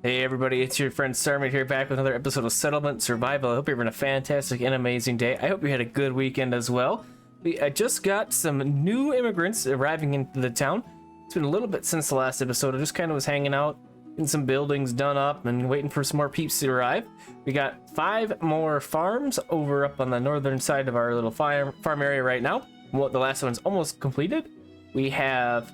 Hey everybody, it's your friend Sarmate here, back with another episode of Settlement Survival. I hope you're having a fantastic and amazing day. I hope you had a good weekend as well. We just got some new immigrants arriving into the town. It's been a little bit since the last episode. I just kind of was hanging out, getting some buildings done up and waiting for some more peeps to arrive. We got 5 more farms over up on the northern side of our little farm area right now. Well, the last one's almost completed. We have,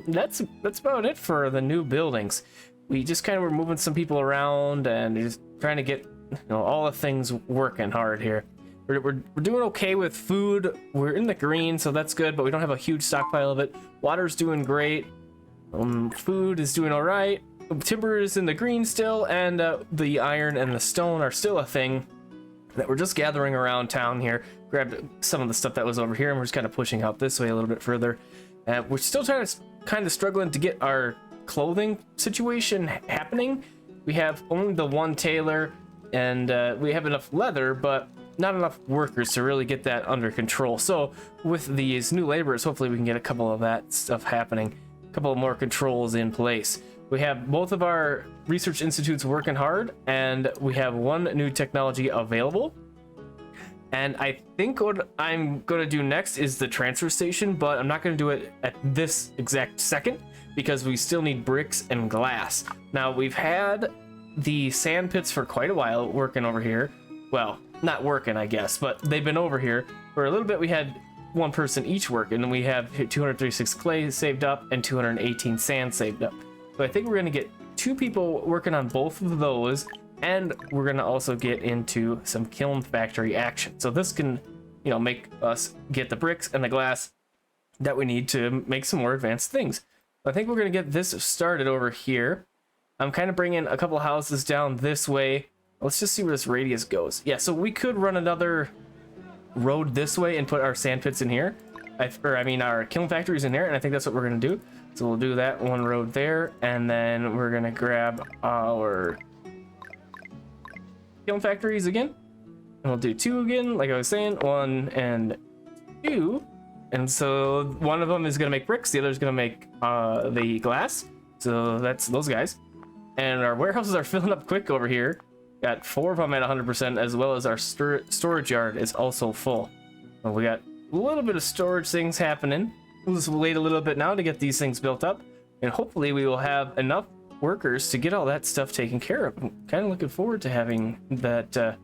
that's about it for the new buildings. We just kind of were moving some people around and just trying to get, all the things working hard here. We're doing okay with food. We're in the green, so that's good, but we don't have a huge stockpile of it. Water's doing great. Food is doing all right. Timber is in the green still, and the iron and the stone are still a thing that we're just gathering around town here. Grabbed some of the stuff that was over here, and we're just kind of pushing out this way a little bit further. We're still kind of struggling to get our clothing situation happening. We have only the one tailor, and we have enough leather, but not enough workers to really get that under control. So with these new laborers, hopefully we can get a couple of that stuff happening, a couple of more controls in place. We have both of our research institutes working hard, and we have one new technology available. And I think what I'm going to do next is the transfer station, but I'm not going to do it at this exact second because we still need bricks and glass. Now, we've had the sand pits for quite a while working over here. Well, not working, I guess, but they've been over here. For a little bit, we had one person each working, and we have 236 clay saved up and 218 sand saved up. So I think we're going to get 2 people working on both of those, and we're going to also get into some kiln factory action. So this can, make us get the bricks and the glass that we need to make some more advanced things. I think we're going to get this started over here. I'm kind of bringing a couple houses down this way. Let's just see where this radius goes. Yeah, so we could run another road this way and put our sand pits in here. Our kiln factories in here, and I think that's what we're going to do. So we'll do that one road there, and then we're going to grab our kiln factories again. And we'll do 2 again, like I was saying, 1 and 2. And so one of them is going to make bricks, the other is going to make the glass. So that's those guys. And our warehouses are filling up quick over here. Got 4 of them at 100%, as well as our storage yard is also full. And we got a little bit of storage things happening. We'll just wait a little bit now to get these things built up. And hopefully we will have enough workers to get all that stuff taken care of. I'm kind of looking forward to having that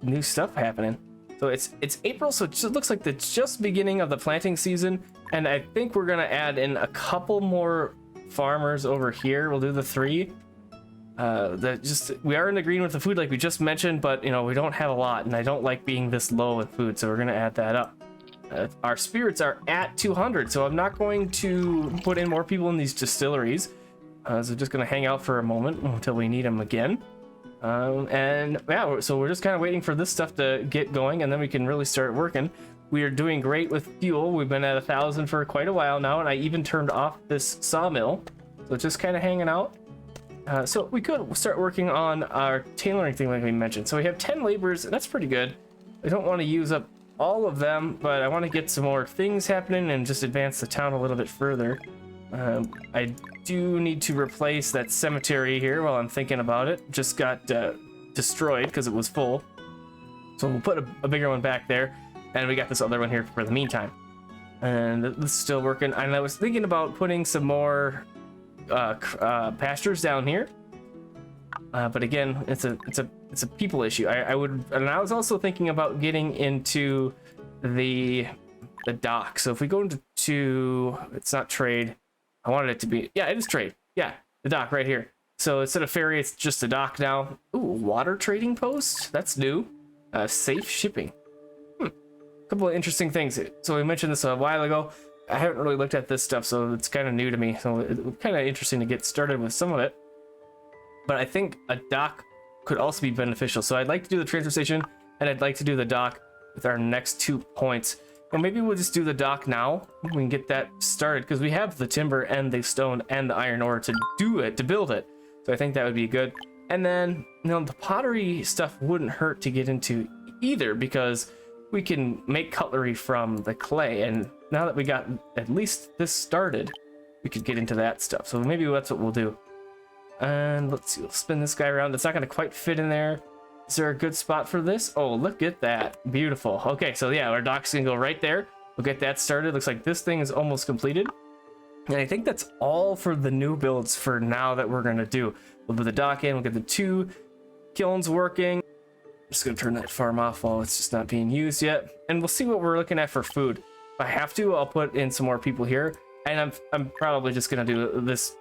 new stuff happening. So it's April, so it looks like the just beginning of the planting season, and I think we're gonna add in a couple more farmers over here. We'll do the 3. We are in the green with the food like we just mentioned, but we don't have a lot, and I don't like being this low in food, so we're gonna add that up. Our spirits are at 200, so I'm not going to put in more people in these distilleries. So just gonna hang out for a moment until we need them again. So we're just kind of waiting for this stuff to get going, and then we can really start working. We are doing great with fuel. We've been at 1,000 for quite a while now, and I even turned off this sawmill. So just kind of hanging out. So we could start working on our tailoring thing like we mentioned. So we have 10 laborers, and that's pretty good. I don't want to use up all of them, but I want to get some more things happening and just advance the town a little bit further. I do need to replace that cemetery here while I'm thinking about it. Just got destroyed because it was full. So we'll put a bigger one back there. And we got this other one here for the meantime. And this is still working. And I was thinking about putting some more pastures down here. But again, it's a people issue. I was also thinking about getting into the dock. So if we go into it's not trade. I wanted it to be, yeah, it is trade. Yeah, the dock right here. So instead of ferry, it's just a dock now. Ooh, water trading post? That's new. Safe shipping. A couple of interesting things. So we mentioned this a while ago. I haven't really looked at this stuff, so it's kind of new to me. So it's kind of interesting to get started with some of it. But I think a dock could also be beneficial. So I'd like to do the transfer station, and I'd like to do the dock with our next 2 points. Or maybe we'll just do the dock now. We can get that started because we have the timber and the stone and the iron ore to build it. So I think that would be good. And then, the pottery stuff wouldn't hurt to get into either because we can make cutlery from the clay. And now that we got at least this started, we could get into that stuff. So maybe that's what we'll do. And let's see, we'll spin this guy around. It's not gonna quite fit in there. Is there a good spot for this? Oh, look at that. Beautiful. Okay, so yeah, our dock's gonna go right there. We'll get that started. Looks like this thing is almost completed. And I think that's all for the new builds for now that we're gonna do. We'll put the dock in, we'll get the 2 kilns working. I'm just gonna turn that farm off while it's just not being used yet. And we'll see what we're looking at for food. If I have to, I'll put in some more people here. And I'm probably just gonna do this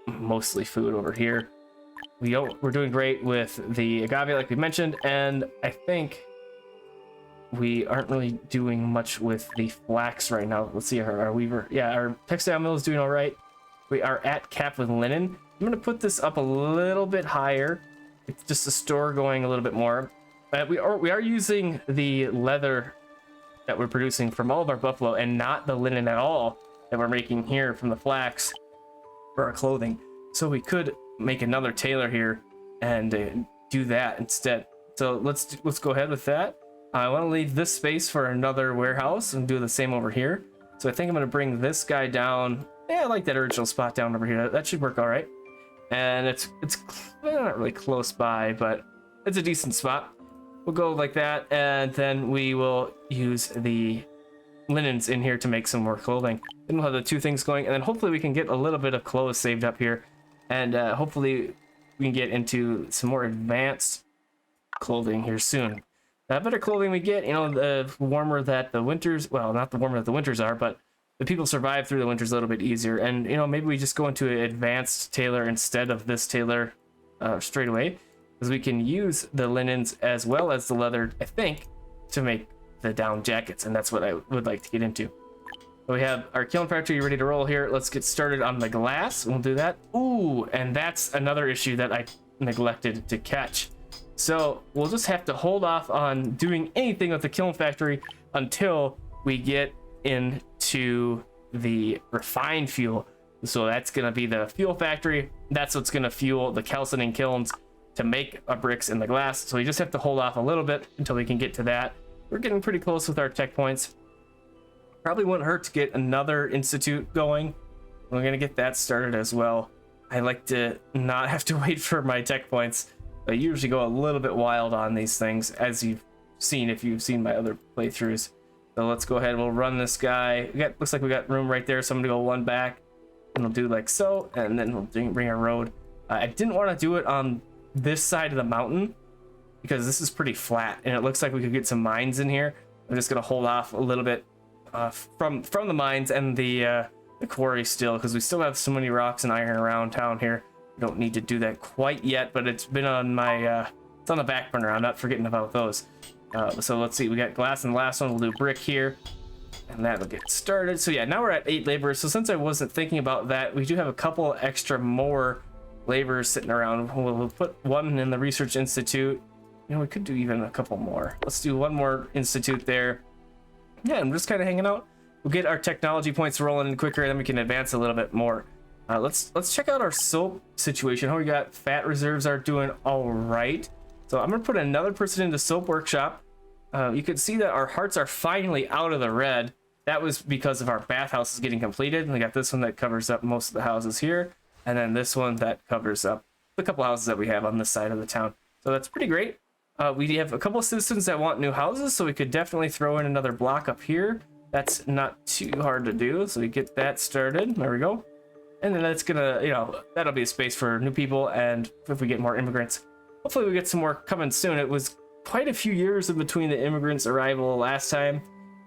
mostly food over here. We're doing great with the agave, like we mentioned, and I think we aren't really doing much with the flax right now. Let's see, our weaver, yeah, our textile mill is doing all right. We are at cap with linen. I'm gonna put this up a little bit higher. It's just a store going a little bit more. We are using the leather that we're producing from all of our buffalo and not the linen at all that we're making here from the flax for our clothing. So we could make another tailor here and do that instead. So let's go ahead with that. I want to leave this space for another warehouse and do the same over here. So I think I'm going to bring this guy down. Yeah, I like that original spot down over here. That should work all right. And it's not really close by, but it's a decent spot. We'll go like that, and then we will use the linens in here to make some more clothing. Then we'll have the 2 things going, and then hopefully we can get a little bit of clothes saved up here, and hopefully we can get into some more advanced clothing here soon. The better clothing we get, you know, the warmer that the winters, well, not the warmer that the winters are, but the people survive through the winters a little bit easier. And, you know, maybe we just go into an advanced tailor instead of this tailor straight away, because we can use the linens as well as the leather, I think, to make the down jackets, and that's what I would like to get into. So we have our kiln factory ready to roll here. Let's get started on the glass. We'll do that. Ooh, and that's another issue that I neglected to catch. So we'll just have to hold off on doing anything with the kiln factory until we get into the refined fuel. So that's going to be the fuel factory. That's what's going to fuel the calcining kilns to make our bricks and the glass. So we just have to hold off a little bit until we can get to that. We're getting pretty close with our tech points. Probably wouldn't hurt to get another institute going. We're going to get that started as well. I like to not have to wait for my tech points. I usually go a little bit wild on these things, as you've seen if you've seen my other playthroughs. So let's go ahead. We'll run this guy. Looks like we got room right there, so I'm gonna go 1 back, and we'll do like so, and then we'll bring our road. I didn't want to do it on this side of the mountain because this is pretty flat, and it looks like we could get some mines in here. I'm just gonna hold off a little bit from the mines and the quarry still, because we still have so many rocks and iron around town here. We don't need to do that quite yet, but it's been on my it's on the back burner. I'm not forgetting about those. So let's see, we got glass in the last one. We'll do brick here, and that'll get started. So yeah, now we're at 8 laborers. So since I wasn't thinking about that, we do have a couple extra more laborers sitting around. We'll put 1 in the research institute. You know, we could do even a couple more. Let's do 1 more institute there. Yeah, I'm just kind of hanging out. We'll get our technology points rolling quicker, and then we can advance a little bit more. Let's check out our soap situation. How we got fat reserves are doing all right. So I'm gonna put another person into soap workshop. You can see that our hearts are finally out of the red. That was because of our bathhouse is getting completed. And we got this one that covers up most of the houses here, and then this one that covers up the couple houses that we have on this side of the town. So that's pretty great. We have a couple of citizens that want new houses, so we could definitely throw in another block up here. That's not too hard to do, so we get that started. There we go. And then that's gonna, you know, that'll be a space for new people, and if we get more immigrants, hopefully we get some more coming soon. It was quite a few years in between the immigrants' arrival last time,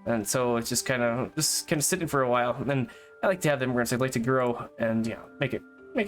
and so it's just kind of sitting for a while. And I like to have the immigrants. I'd like to grow and, you know, make it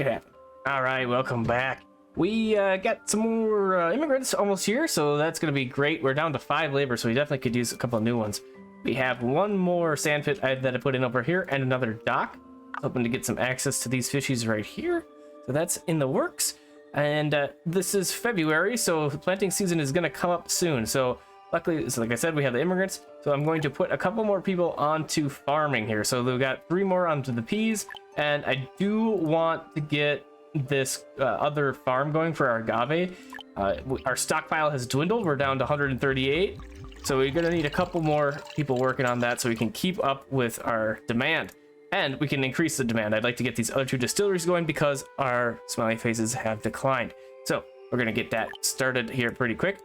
happen. All right, welcome back. We got some more immigrants almost here, so that's gonna be great. We're down to 5 labor, so we definitely could use a couple of new ones. We have 1 more sand pit that I put in over here, and another dock. Hoping to get some access to these fishies right here. So that's in the works. And this is February, so the planting season is going to come up soon. So luckily, like I said, we have the immigrants. So I'm going to put a couple more people onto farming here. So we've got 3 more onto the peas. And I do want to get this other farm going for our agave. Our stockpile has dwindled. We're down to 138. So we're going to need a couple more people working on that so we can keep up with our demand. And we can increase the demand. I'd like to get these other 2 distilleries going because our smiley faces have declined. So we're going to get that started here pretty quick.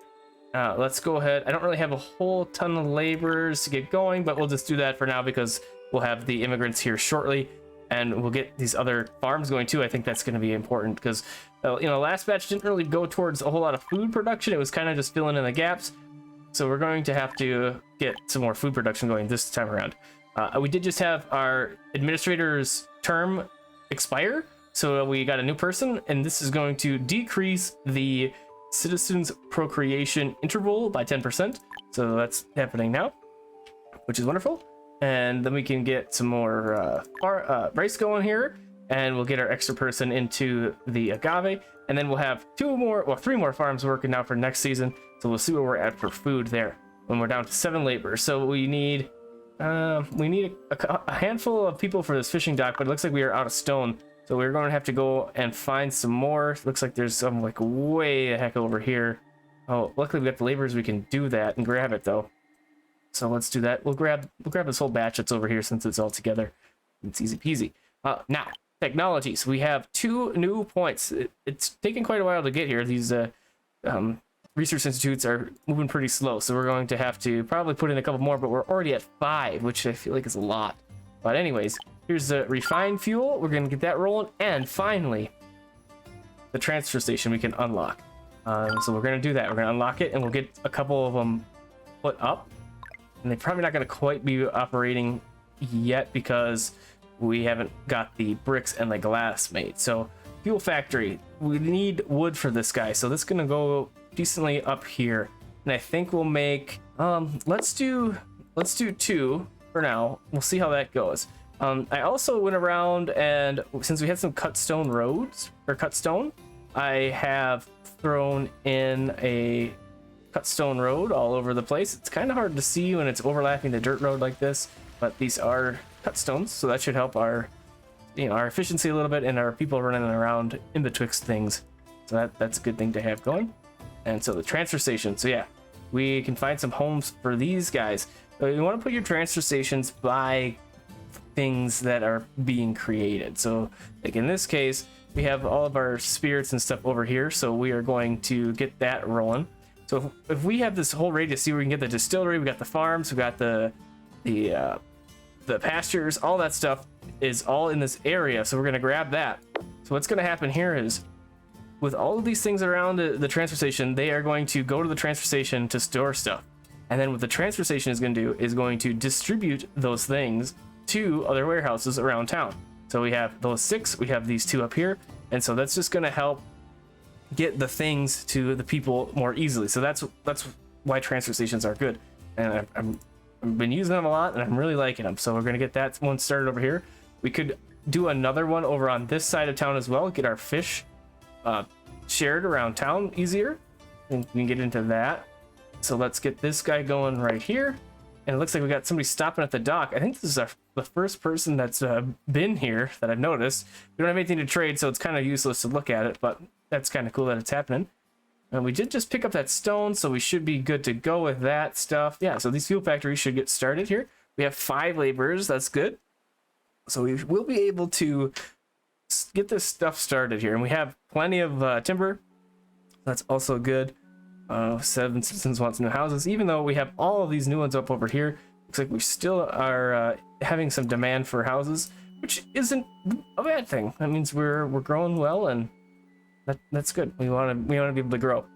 Let's go ahead. I don't really have a whole ton of laborers to get going, but we'll just do that for now because we'll have the immigrants here shortly, and we'll get these other farms going too. I think that's going to be important because, last batch didn't really go towards a whole lot of food production. It was kind of just filling in the gaps. So we're going to have to get some more food production going this time around. We did just have our administrator's term expire, so we got a new person, and this is going to decrease the citizens procreation interval by 10%. So that's happening now, which is wonderful. And then we can get some more rice going here, and we'll get our extra person into the agave, and then we'll have 3 more farms working now for next season. So we'll see where we're at for food there when we're down to 7 laborers. So we need a handful of people for this fishing dock, but it looks like we are out of stone. So we're going to have to go and find some more. Looks like there's some like way the heck over here. Oh, luckily we got the laborers. We can do that and grab it though. So let's do that. We'll grab this whole batch that's over here since it's all together. It's easy peasy. Now, technologies. We have 2 new points. It's taken quite a while to get here. These research institutes are moving pretty slow, so we're going to have to probably put in a couple more, but we're already at 5, which I feel like is a lot. But anyways, here's the refined fuel. We're going to get that rolling, and finally, the transfer station we can unlock. So we're going to do that. We're going to unlock it, and we'll get a couple of them put up. And they're probably not going to quite be operating yet because we haven't got the bricks and the glass made. So fuel factory, we need wood for this guy. So this is going to go decently up here. And I think we'll make, let's do 2 for now. We'll see how that goes. I also went around, and since we had some cut stone roads or cut stone, I have thrown in a cut stone road all over the place. It's kind of hard to see when it's overlapping the dirt road like this, but these are cut stones, so that should help our efficiency a little bit and our people running around in betwixt things. So that's a good thing to have going. And so the transfer station, so yeah, we can find some homes for these guys. So you want to put your transfer stations by things that are being created. So like in this case, we have all of our spirits and stuff over here, so we are going to get that rolling. So if we have this whole radius, see where we can get the distillery, we got the farms, we got the pastures, all that stuff is all in this area. So we're going to grab that. So what's going to happen here is with all of these things around the transfer station, they are going to go to the transfer station to store stuff. And then what the transfer station is going to do is going to distribute those things to other warehouses around town. So we have those 6, we have these 2 up here. And so that's just going to help get the things to the people more easily. So that's why transfer stations are good. And I've been using them a lot, and I'm really liking them. So we're going to get that one started over here. We could do another one over on this side of town as well, get our fish shared around town easier, and we can get into that. So let's get this guy going right here. And it looks like we got somebody stopping at the dock. I think this is the first person that's been here that I've noticed. We don't have anything to trade, so it's kind of useless to look at it, but that's kind of cool that it's happening. And we did just pick up that stone, so we should be good to go with that stuff. Yeah, so these fuel factories should get started here. We have 5 laborers, that's good. So we will be able to get this stuff started here. And we have plenty of timber. That's also good. 7 citizens want new houses. Even though we have all of these new ones up over here, looks like we still are having some demand for houses, which isn't a bad thing. That means we're growing well, and that's good. We want to be able to grow.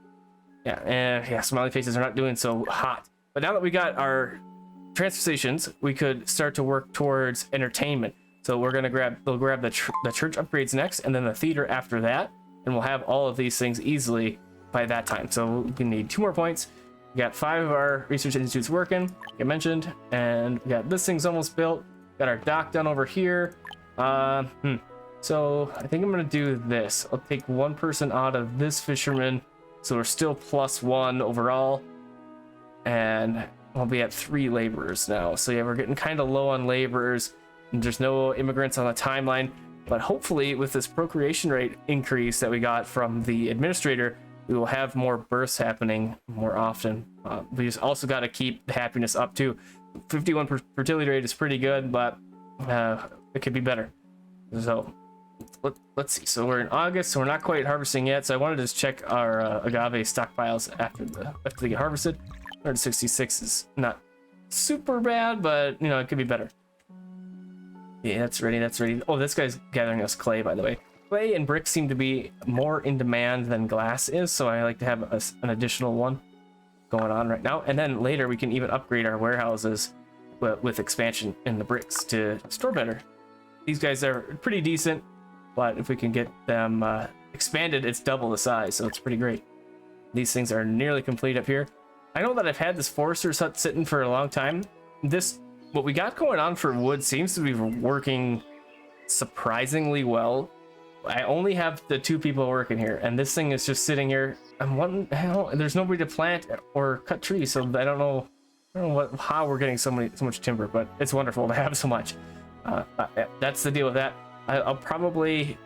Yeah, and yeah, smiley faces are not doing so hot. But now that we got our transfer stations, we could start to work towards entertainment. So we're gonna grab the church upgrades next, and then the theater after that, and we'll have all of these things easily by that time. So we need 2 more points. We got 5 of our research institutes working, like I mentioned, and we got this thing's almost built. Got our dock done over here. So I think I'm gonna do this. I'll take 1 person out of this fisherman, so we're still +1 overall, and I'll be at 3 laborers now. So yeah, we're getting kind of low on laborers, and there's no immigrants on the timeline. But hopefully, with this procreation rate increase that we got from the administrator, we will have more births happening more often. We just also got to keep the happiness up too. 51 fertility rate is pretty good, but it could be better. So let's see. So we're in August, so we're not quite harvesting yet. So I wanted to just check our agave stockpiles after they get harvested. 166 is not super bad, but you know, it could be better. Yeah, that's ready. That's ready. Oh, this guy's gathering us clay, by the way. Clay and brick seem to be more in demand than glass is, so I like to have an additional one going on right now. And then later we can even upgrade our warehouses with expansion in the bricks to store better. These guys are pretty decent, but if we can get them expanded, it's double the size, so it's pretty great. These things are nearly complete up here. I know that I've had this forester's hut sitting for a long time. What we got going on for wood seems to be working surprisingly well. I only have the 2 people working here, and this thing is just sitting here. I'm wondering, there's nobody to plant or cut trees, so I don't know how we're getting so much timber, but it's wonderful to have so much. That's the deal with that. I'll probably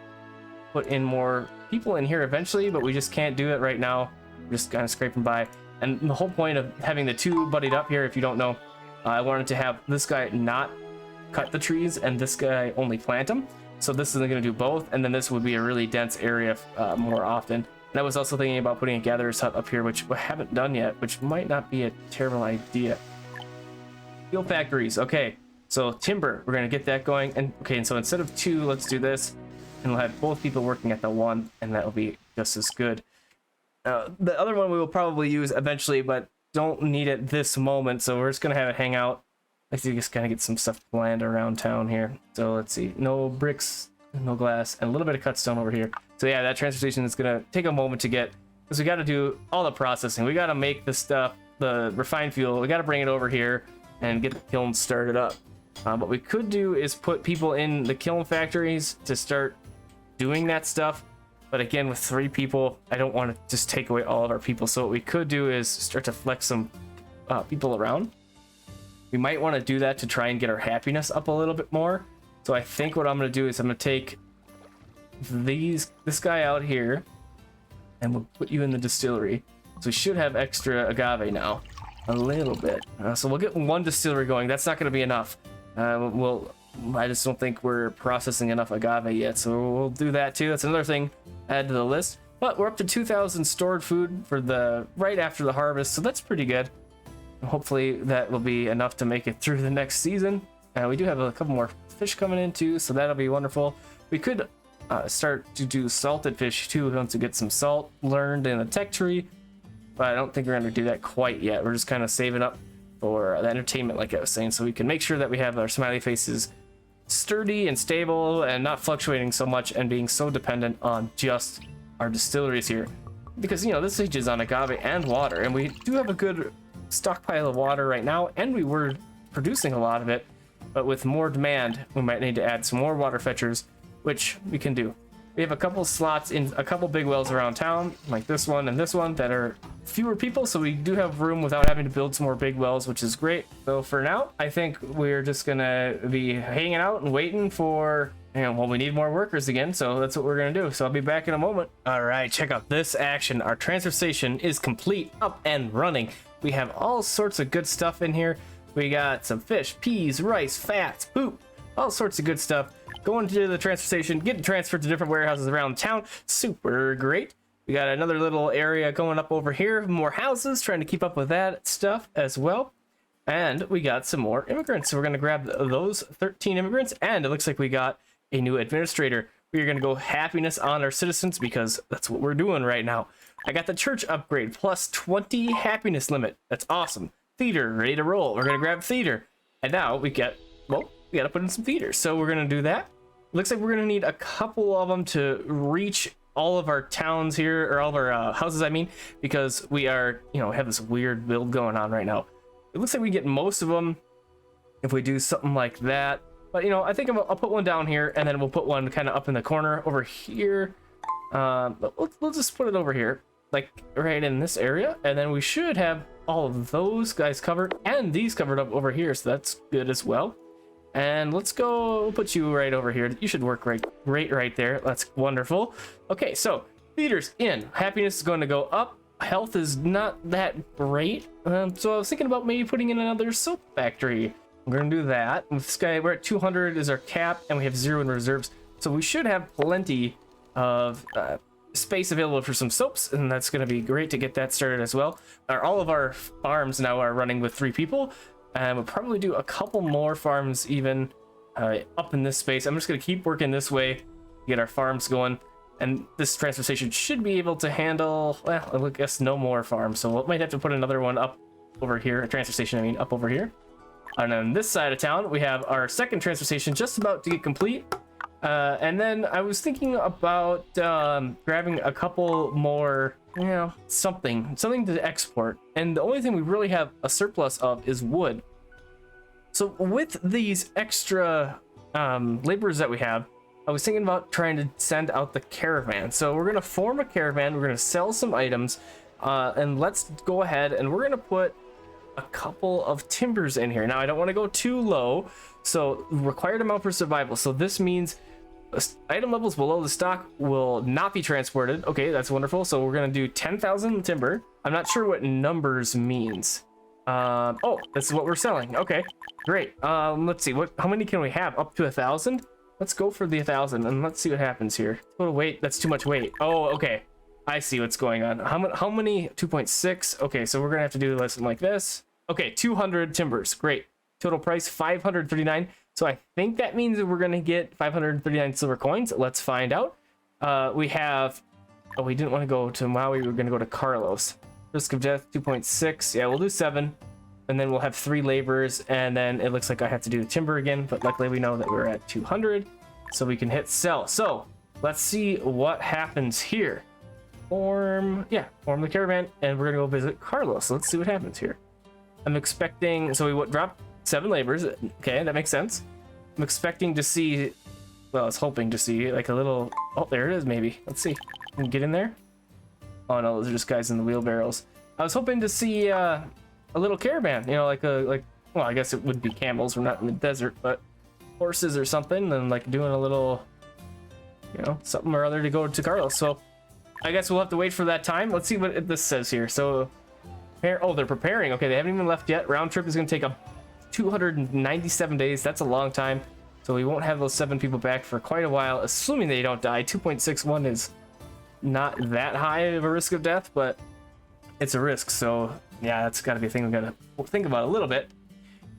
put in more people in here eventually, but we just can't do it right now. We're just kind of scraping by. And the whole point of having the 2 buddied up here, if you don't know, I wanted to have this guy not cut the trees and this guy only plant them. So this isn't going to do both, and then this would be a really dense area more often. And I was also thinking about putting a gatherer's hut up here, which I haven't done yet, which might not be a terrible idea. Steel factories. Okay, so timber, we're going to get that going. And okay, and so instead of 2, let's do this, and we'll have both people working at the 1, and that'll be just as good. The other one we will probably use eventually, but don't need it this moment, so we're just going to have it hang out. I see, just kind of get some stuff planned around town here. So let's see, no bricks, no glass, and a little bit of cut stone over here. So yeah, that transfer station is gonna take a moment to get, because we got to do all the processing. We got to make the stuff, the refined fuel. We got to bring it over here and get the kiln started up. What we could do is put people in the kiln factories to start doing that stuff. But again, with 3 people, I don't want to just take away all of our people. So what we could do is start to flex some people around. We might want to do that to try and get our happiness up a little bit more. So I think what I'm going to do is I'm going to take this guy out here, and we'll put you in the distillery. So we should have extra agave now, a little bit. So we'll get 1 distillery going. That's not going to be enough. I just don't think we're processing enough agave yet. So we'll do that too. That's another thing add to the list. But we're up to 2,000 stored food for right after the harvest. So that's pretty good. Hopefully that will be enough to make it through the next season. We do have a couple more fish coming in too, so that'll be wonderful. We could start to do salted fish too once we get some salt learned in the tech tree, but I don't think we're going to do that quite yet. We're just kind of saving up for the entertainment, like I was saying, so we can make sure that we have our smiley faces sturdy and stable and not fluctuating so much and being so dependent on just our distilleries here. Because, you know, this hinges on agave and water, and we do have a good stockpile of water right now, and we were producing a lot of it, but with more demand we might need to add some more water fetchers, which we can do. We have a couple slots in a couple big wells around town, like this one and this one, that are fewer people, so we do have room without having to build some more big wells, which is great. So for now, I think we're just gonna be hanging out and waiting for, well, we need more workers again, so that's what we're gonna do. So I'll be back in a moment. All right, check out this action. Our transfer station is complete, up and running. We have all sorts of good stuff in here. We got some fish, peas, rice, fats, poop, all sorts of good stuff. Going to the transfer station, getting transferred to different warehouses around town. Super great. We got another little area going up over here, more houses, trying to keep up with that stuff as well. And we got some more immigrants. So we're going to grab those 13 immigrants, and it looks like we got a new administrator. We are going to go happiness on our citizens because that's what we're doing right now. I got the church upgrade plus 20 happiness limit. That's awesome. Theater ready to roll. We're going to grab theater. And now we got to put in some theaters. So we're going to do that. Looks like we're going to need a couple of them to reach all of our towns here, or all of our houses, I mean, because we are, have this weird build going on right now. It looks like we get most of them if we do something like that. But, I think I'll put one down here, and then we'll put one kind of up in the corner over here. But we'll just put it over here, like right in this area. And then we should have all of those guys covered and these covered up over here. So that's good as well. And let's go, we'll put you right over here. You should work great right there. That's wonderful. Okay, so theaters in. Happiness is going to go up. Health is not that great. So I was thinking about maybe putting in another soap factory. We're gonna do that. With this guy, we're at 200 is our cap, and we have 0 in reserves. So we should have plenty of space available for some soaps, and that's gonna be great to get that started as well. All of our farms now are running with 3 people, and we'll probably do a couple more farms even up in this space. I'm just gonna keep working this way, get our farms going, and this transfer station should be able to handle, well, I guess no more farms, so we might have to put another one up over here, a transfer station, I mean, up over here. And on this side of town, we have our second transfer station just about to get complete. And then I was thinking about grabbing a couple more, you know, something to export. And the only thing we really have a surplus of is wood. So with these extra laborers that we have, I was thinking about trying to send out the caravan. So we're gonna form a caravan, we're gonna sell some items, and let's go ahead and we're gonna put a couple of timbers in here. Now I don't want to go too low, so required amount for survival. So this means item levels below the stock will not be transported. Okay, that's wonderful. So we're gonna do 10,000 timber. I'm not sure what numbers means. Oh, this is what we're selling. Okay, great. Let's see, how many can we have? Up to 1,000. Let's go for the 1,000 and let's see what happens here. Total weight, that's too much weight. Oh, okay, I see what's going on. How many? 2.6. Okay, so we're gonna have to do something like this. Okay, 200 timbers. Great. Total price 539. So I think that means that we're gonna get 539 silver coins. Let's find out. We have, oh, we didn't want to go to Maui, we were gonna go to Carlos. Risk of death 2.6. Yeah, we'll do 7, and then we'll have 3 laborers, and then it looks like I have to do the timber again, but luckily we know that we're at 200, so we can hit sell. So let's see what happens here. Form the caravan, and we're gonna go visit Carlos. Let's see what happens here. I'm expecting, so we dropped 7 laborers. Okay, that makes sense. I'm expecting to see, well, I was hoping to see like a little, oh, there it is, maybe. Let's see. Can we get in there? Oh no, those are just guys in the wheelbarrows. I was hoping to see a little caravan, you know, well, I guess it would be camels. We're not in the desert, but horses or something, and like doing a little, you know, something or other to go to Carlos. So I guess we'll have to wait for that time. Let's see what this says here. So, oh, they're preparing. Okay, they haven't even left yet. Round trip is going to take 297 days. That's a long time. So we won't have those 7 people back for quite a while, assuming they don't die. 2.61 is not that high of a risk of death, but it's a risk. So yeah, that's got to be a thing we've got to think about a little bit.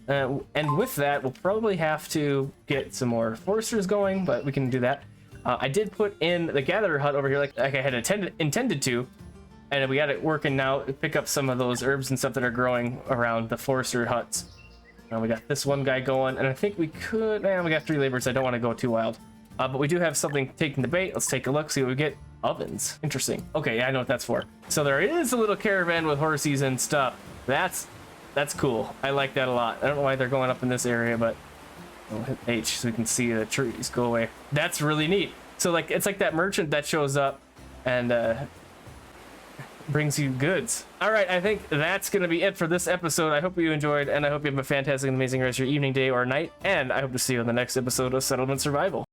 And with that, we'll probably have to get some more foresters going, but we can do that. I did put in the gatherer hut over here like I had intended to, and we got it working now. Pick up some of those herbs and stuff that are growing around the forester huts. We got this one guy going, and I think we could, we got 3 laborers. I don't want to go too wild, but we do have something taking the bait. Let's take a look, see what we get. Ovens, interesting. Okay, yeah, I know what that's for. So there is a little caravan with horses and stuff. That's cool. I like that a lot. I don't know why they're going up in this area, but we'll hit H so we can see the trees go away. That's really neat. So like, it's like that merchant that shows up and brings you goods. All right, I think that's gonna be it for this episode. I hope you enjoyed, and I hope you have a fantastic, amazing rest of your evening, day, or night, and I hope to see you in the next episode of Settlement Survival.